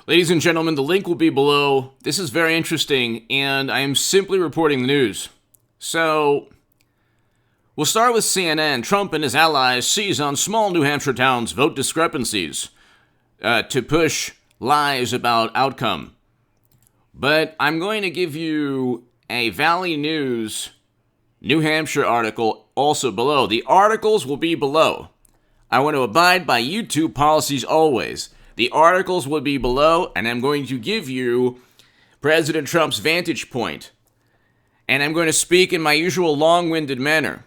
Ladies and gentlemen, the link will be below. This is very interesting, and I am simply reporting the news. So, we'll start with CNN. Trump and his allies seize on small New Hampshire towns vote discrepancies to push lies about outcome. But I'm going to give you a Valley News New Hampshire article also below. The articles will be below. I want to abide by YouTube policies always. The articles will be below, and I'm going to give you President Trump's vantage point. And I'm going to speak in my usual long-winded manner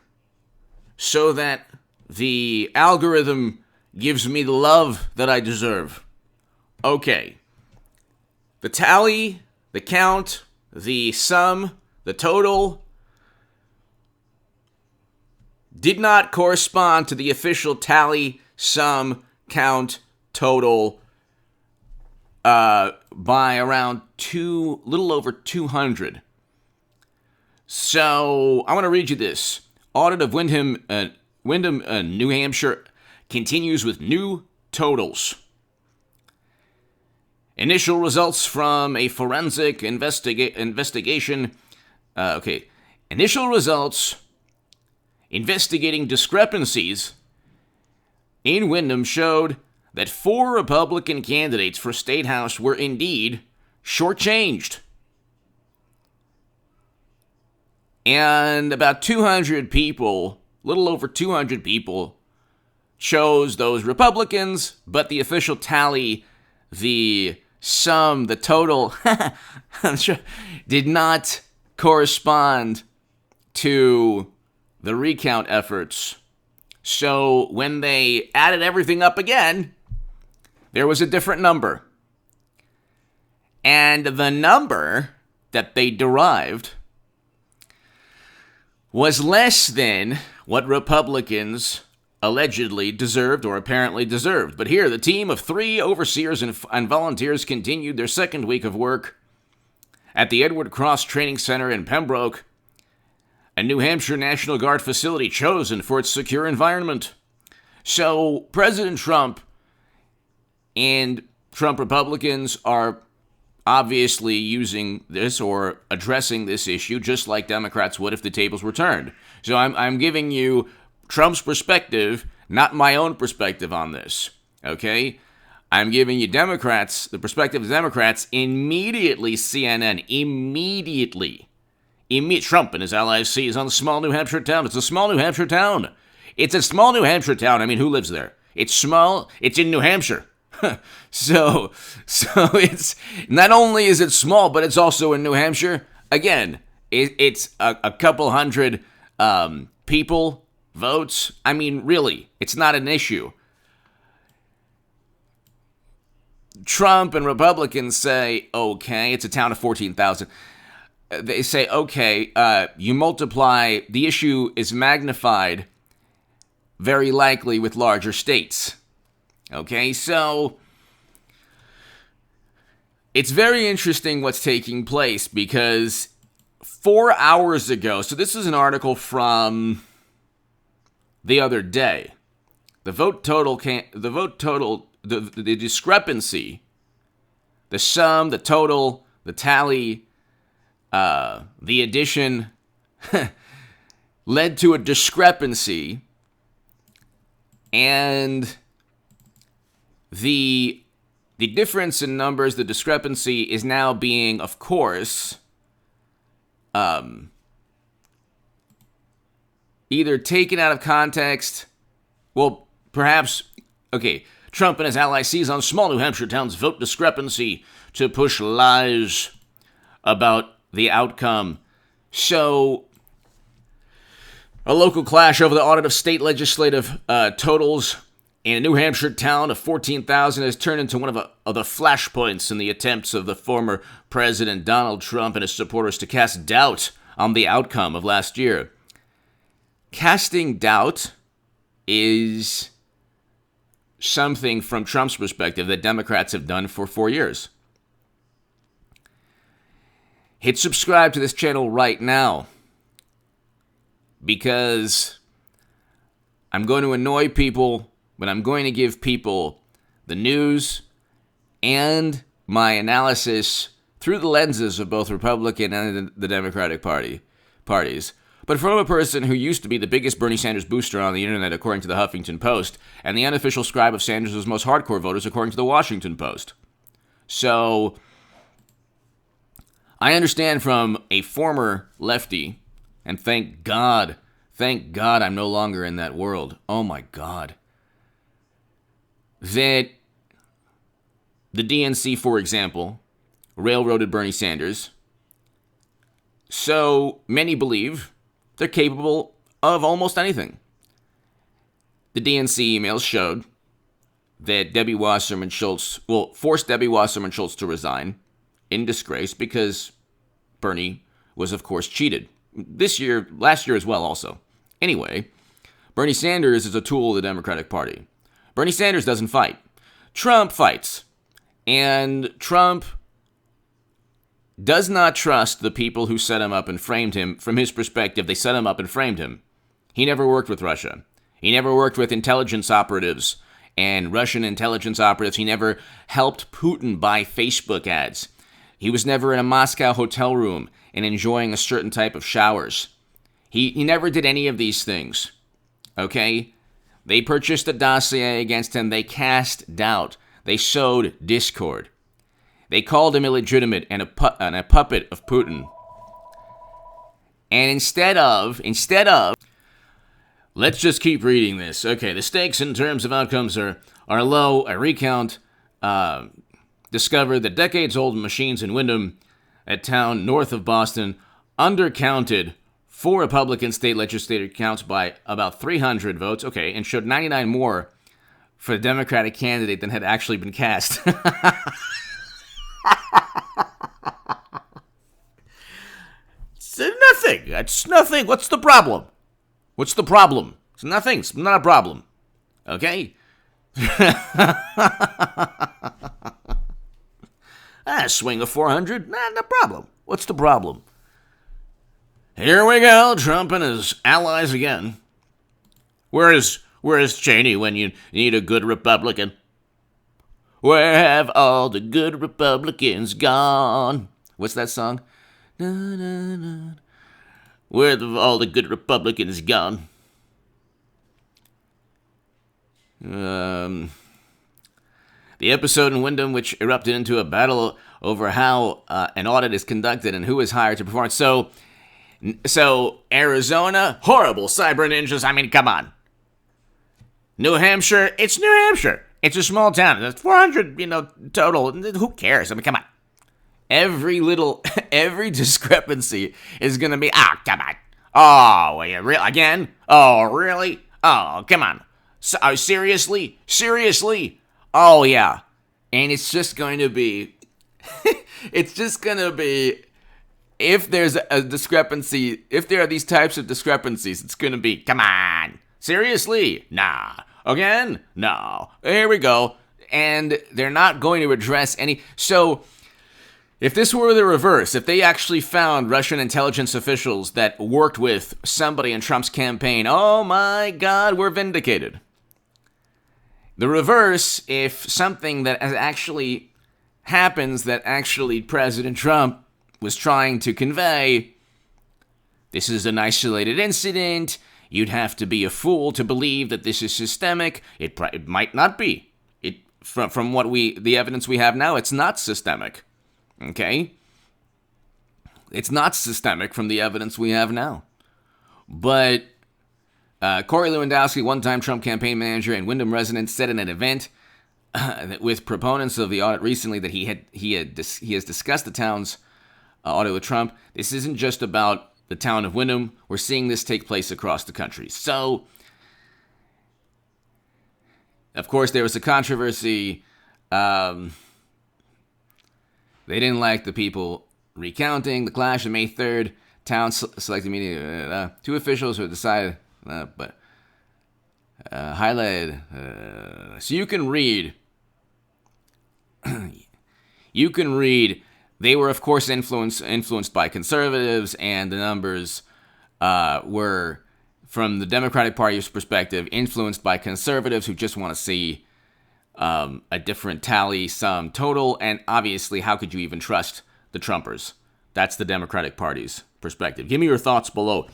so that the algorithm gives me the love that I deserve. Okay. The tally, the count, the sum, the total did not correspond to the official tally, sum, count, total by around little over 200. So I want to read you this. Audit of Windham, New Hampshire continues with new totals. Initial results from a forensic investigation. Initial results investigating discrepancies in Windham showed that 4 Republican candidates for State House were indeed shortchanged. And about 200 people, little over 200 people, chose those Republicans, but the official tally, the sum, the total, did not correspond to the recount efforts. So when they added everything up again, there was a different number. And the number that they derived was less than what Republicans allegedly deserved or apparently deserved. But here, the team of 3 overseers and volunteers continued their second week of work at the Edward Cross Training Center in Pembroke, a New Hampshire National Guard facility chosen for its secure environment. So President Trump and Trump Republicans are obviously using this or addressing this issue just like Democrats would if the tables were turned. So I'm giving you Trump's perspective, not my own perspective on this, okay? I'm giving you Democrats, the perspective of Democrats. Immediately, CNN, Trump and his allies seize on a small New Hampshire town. It's a small New Hampshire town. It's a small New Hampshire town. I mean, who lives there? It's small. It's in New Hampshire. So it's not only is it small, but it's also in New Hampshire. Again, it's a couple hundred people, votes. I mean, really, it's not an issue. Trump and Republicans say, okay, it's a town of 14,000. They say, okay, you multiply, the issue is magnified very likely with larger states. Okay, so it's very interesting what's taking place because 4 hours ago, so this is an article from the other day, the discrepancy, the sum, the total, the tally, the addition led to a discrepancy, and the difference in numbers, the discrepancy, is now being, of course, either taken out of context. Well, perhaps, okay, Trump and his allies seize on small New Hampshire towns vote discrepancy to push lies about the outcome. So, a local clash over the audit of state legislative totals in a New Hampshire town of 14,000 has turned into one of the flashpoints in the attempts of the former President Donald Trump and his supporters to cast doubt on the outcome of last year. Casting doubt is something, from Trump's perspective, that Democrats have done for 4 years. Hit subscribe to this channel right now, because I'm going to annoy people, but I'm going to give people the news and my analysis through the lenses of both Republican and the Democratic parties, but from a person who used to be the biggest Bernie Sanders booster on the internet, according to the Huffington Post, and the unofficial scribe of Sanders' most hardcore voters, according to the Washington Post. So, I understand from a former lefty, and thank God I'm no longer in that world. Oh my God. That the DNC, for example, railroaded Bernie Sanders. So many believe they're capable of almost anything. The DNC emails showed that Debbie Wasserman Schultz forced Debbie Wasserman Schultz to resign in disgrace because Bernie was, of course, cheated. Last year as well, also. Anyway, Bernie Sanders is a tool of the Democratic Party. Bernie Sanders doesn't fight. Trump fights. And Trump does not trust the people who set him up and framed him. From his perspective, they set him up and framed him. He never worked with Russia. He never worked with intelligence operatives and Russian intelligence operatives. He never helped Putin buy Facebook ads. He was never in a Moscow hotel room and enjoying a certain type of showers. He never did any of these things. Okay? They purchased a dossier against him. They cast doubt. They sowed discord. They called him illegitimate and a puppet of Putin. And instead of, let's just keep reading this. Okay, the stakes in terms of outcomes are low. A recount discovered that decades-old machines in Windham, a town north of Boston, undercounted 4 Republican state legislature counts by about 300 votes, okay, and showed 99 more for the Democratic candidate than had actually been cast. It's nothing. It's nothing. What's the problem? What's the problem? It's nothing. It's not a problem. Okay? Swing of 400? Nah, no problem. What's the problem? Here we go, Trump and his allies again. Where's Cheney when you need a good Republican? Where have all the good Republicans gone? What's that song? Na, na, na. Where have all the good Republicans gone? The episode in Windham, which erupted into a battle over how an audit is conducted and who is hired to perform it. So Arizona, horrible cyber ninjas. I mean, come on. New Hampshire, it's New Hampshire. It's a small town. There's 400, total. Who cares? I mean, come on. Every discrepancy is going to be, come on. Oh, again? Oh, really? Oh, come on. So, seriously? Oh, yeah. And it's just going to be, if there's a discrepancy, if there are these types of discrepancies, it's going to be, come on. Seriously? Nah. Again? No. Here we go. And they're not going to address any. So, if this were the reverse, if they actually found Russian intelligence officials that worked with somebody in Trump's campaign, oh my God, we're vindicated. The reverse, if something that actually happens that actually President Trump was trying to convey, this is an isolated incident, you'd have to be a fool to believe that this is systemic. It might not be. From the evidence we have now, it's not systemic. Okay? It's not systemic from the evidence we have now. But Corey Lewandowski, one-time Trump campaign manager and Windham resident, said in an event with proponents of the audit recently that he has discussed the town's audit with Trump. This isn't just about the town of Windham. We're seeing this take place across the country. So, of course, there was a controversy. They didn't like the people recounting. The clash on May 3rd, town selected media. 2 officials who decided, highlighted. So you can read. They were, of course, influenced by conservatives, and the numbers were, from the Democratic Party's perspective, influenced by conservatives who just want to see a different tally sum total, and obviously, how could you even trust the Trumpers? That's the Democratic Party's perspective. Give me your thoughts below.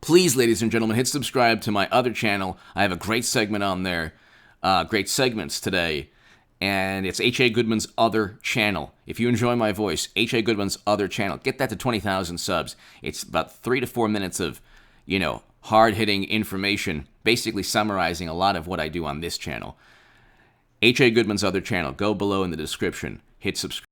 Please, ladies and gentlemen, hit subscribe to my other channel. I have a great segment on there, great segments today, and it's H.A. Goodman's Other Channel. If you enjoy my voice, H.A. Goodman's Other Channel, get that to 20,000 subs. It's about 3 to 4 minutes of, hard-hitting information, basically summarizing a lot of what I do on this channel. H.A. Goodman's Other Channel. Go below in the description. Hit subscribe.